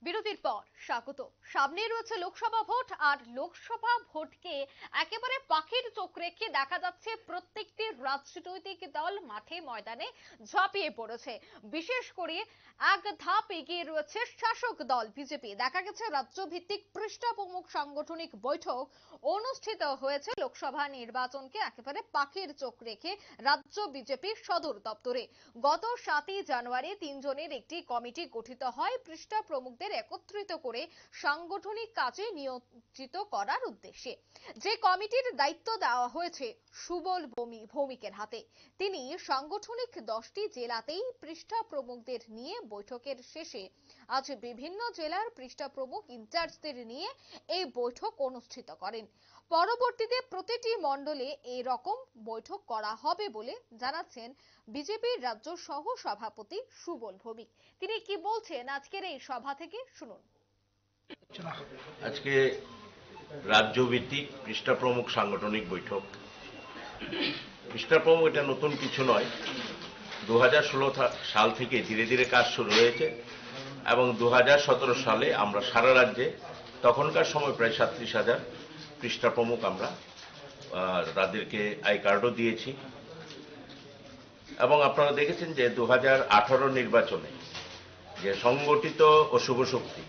বিরতির পর স্বাগত। সামনে রয়েছে লোকসভা ভোট, আর লোকসভা ভোটকে একেবারে পাখির চোখ রেখে দেখা যাচ্ছে প্রত্যেকটি রাজনৈতিক দল মাঠে ময়দানে ঝাঁপিয়ে পড়েছে। বিশেষ করে এক ধাপ এগিয়ে রয়েছে শাসক দল বিজেপি। দেখা গেছে রাজ্য ভিত্তিক পৃষ্ঠপোষক সাংগঠনিক বৈঠক অনুষ্ঠিত হয়েছে লোকসভা নির্বাচনকে একেবারে পাখির চোখ রেখে রাজ্য বিজেপির সদর দপ্তরে। গত 7ই জানুয়ারি 3 জনের একটি কমিটি গঠিত হয় পৃষ্ঠপ্রমুখদের একত্রিত করে সাংগঠনিক কাজে নিয়োজিত করার উদ্দেশ্যে। যে কমিটির দায়িত্ব দেওয়া হয়েছে সুবল ভৌমিকের হাতে। তিনি সাংগঠনিক 10টি জেলাতেই পৃষ্ঠপ্রমুখদের নিয়ে বৈঠকের শেষে আজ বিভিন্ন জেলার পৃষ্ঠপ্রমুখ ইনচার্জদের নিয়ে এই বৈঠক অনুষ্ঠিত করেন। পরবর্তীতে প্রতিটি মণ্ডলে এই রকম বৈঠক করা হবে বলে জানাচ্ছেন বিজেপির রাজ্য সহ সভাপতি সুবল ভৌমিক। তিনি কি বলছেন আজকের এই সভা থেকে শুনুন। আজকে রাজ্যভিত্তিক পৃষ্ঠপ্রমুখ সাংগঠনিক বৈঠক। পৃষ্ঠপ্রমুখ এটা নতুন কিছু নয়, 2016 সাল থেকে ধীরে ধীরে কাজ শুরু হয়েছে এবং 2017 সালে আমরা সারা রাজ্যে তখনকার সময় প্রায় 37,000 পৃষ্ঠপ্রমুখ আমরা তাদেরকে আই কার্ডও দিয়েছি। এবং আপনারা দেখেছেন যে 2018 নির্বাচনে যে সংগঠিত অশুভ শক্তি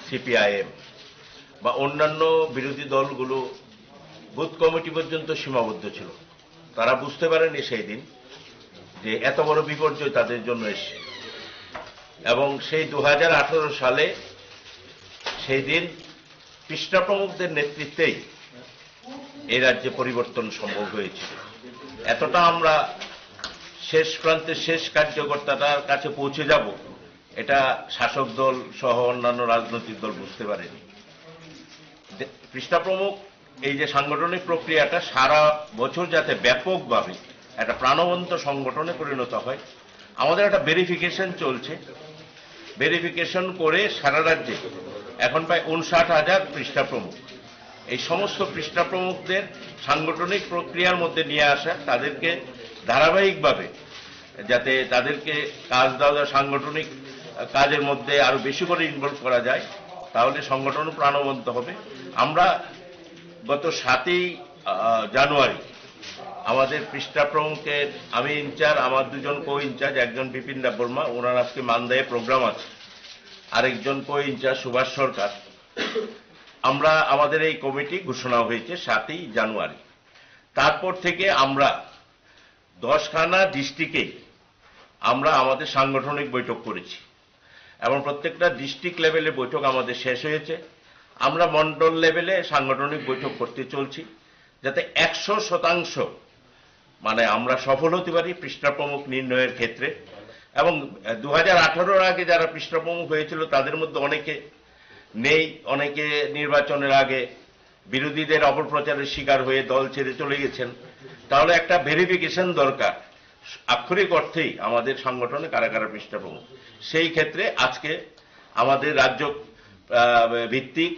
সিপিআইএম বা অন্যান্য বিরোধী দলগুলো বুথ কমিটি পর্যন্ত সীমাবদ্ধ ছিল। তারা বুঝতে পারেনি সেই দিন যে এত বড় বিপর্যয় তাদের জন্য এসছে। এবং সেই 2018 সালে সেই দিন পৃষ্ঠপ্রমুখদের নেতৃত্বেই এই রাজ্যে পরিবর্তন সম্ভব হয়েছিল। এতটা আমরা শেষ প্রান্তের শেষ কার্যকর্তাটার কাছে পৌঁছে যাব এটা শাসক দল সহ অন্যান্য রাজনৈতিক দল বুঝতে পারেনি। পৃষ্ঠপ্রমুখ এই যে সাংগঠনিক প্রক্রিয়াটা সারা বছর যাতে ব্যাপকভাবে একটা প্রাণবন্ত সংগঠনে পরিণত হয়, আমাদের একটা ভেরিফিকেশন চলছে। ভেরিফিকেশন করে সারা রাজ্যে এখন প্রায় 59,000 পৃষ্ঠপ্রমুখ। এই সমস্ত পৃষ্ঠপ্রমুখদের সাংগঠনিক প্রক্রিয়ার মধ্যে নিয়ে আসা, তাদেরকে ধারাবাহিকভাবে যাতে তাদেরকে কাজ দেওয়া সাংগঠনিক কাজের মধ্যে আরো বেশি করে ইনভলভ করা যায়, তাহলে সংগঠন প্রাণবন্ত হবে। আমরা গত 7ই জানুয়ারি আমাদের পৃষ্ঠপ্রমুখের আমি ইনচার্জ, আমার দুজন কো ইনচার্জ, একজন বিপিন দেববর্মা, ওনার আজকে মানদায়ে প্রোগ্রাম আছে, আরেকজন কো ইনচার্জ সুভাষ সরকার। আমরা আমাদের এই কমিটি ঘোষণা হয়েছে 7ই জানুয়ারি। তারপর থেকে আমরা 10খানা ডিস্ট্রিক্টে আমরা আমাদের সাংগঠনিক বৈঠক করেছি এবং প্রত্যেকটা ডিস্ট্রিক্ট লেভেলে বৈঠক আমাদের শেষ হয়েছে। আমরা মন্ডল লেভেলে সাংগঠনিক বৈঠক করতে চলছি যাতে 100% মানে আমরা সফল হতে পারি পৃষ্ঠপ্রমুখ নির্ণয়ের ক্ষেত্রে। এবং 2018 আগে যারা পৃষ্ঠপ্রমুখ হয়েছিল তাদের মধ্যে অনেকে নেই, অনেকে নির্বাচনের আগে বিরোধীদের অপপ্রচারের শিকার হয়ে দল ছেড়ে চলে গেছেন। তাহলে একটা ভেরিফিকেশন দরকার আক্ষরিক অর্থেই আমাদের সংগঠনে কারা কারা পৃষ্ঠপ্রমুখ। সেই ক্ষেত্রে আজকে আমাদের রাজ্য ভিত্তিক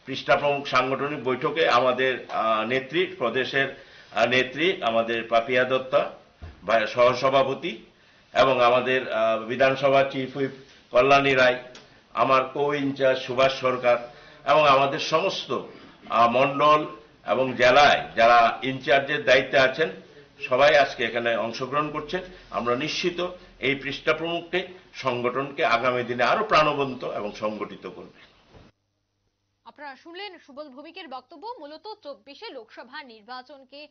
পৃষ্ঠপ্রমুখ সাংগঠনিক বৈঠকে আমাদের নেত্রী, প্রদেশের নেত্রী আমাদের পাপিয়া দত্তা সহসভাপতি এবং আমাদের বিধানসভা চিফ হুইপ কল্যাণী রায়, আমার কো ইনচার্জ সুভাষ সরকার এবং আমাদের সমস্ত মন্ডল এবং জেলায় যারা ইনচার্জের দায়িত্বে আছেন সবাই আজকে এখানে অংশগ্রহণ করছেন। আমরা নিশ্চিত এই পৃষ্ঠপ্রমুখকে সংগঠনকে আগামী দিনে আরো প্রাণবন্ত এবং সংগঠিত করবে। আপনারা শুনলেন সুবল ভৌমিকের বক্তব্য। মূলত 24-এ লোকসভা নির্বাচনকে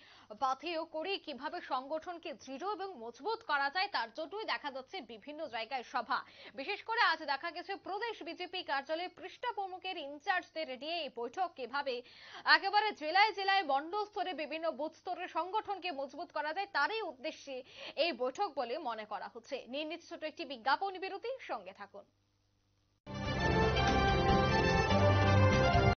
পাথেয় করে কিভাবে সংগঠনকে দৃঢ় এবং মজবুত করা যায় তার জন্যই দেখা যাচ্ছে বিভিন্ন জায়গায় সভা। বিশেষ করে আজ দেখা গেছে প্রদেশ বিজেপি কার্যালয়ে পৃষ্ঠপ্রমুখের ইনচার্জদের নিয়ে এই বৈঠক কিভাবে একেবারে জেলায় জেলায় মণ্ডল স্তরে বিভিন্ন বুথ স্তরে সংগঠনকে মজবুত করা যায় তারই উদ্দেশ্যে এই বৈঠক বলে মনে করা হচ্ছে। নিয়ে নিচ্ছে ছোট একটি বিজ্ঞাপন বিরতি, সঙ্গে থাকুন।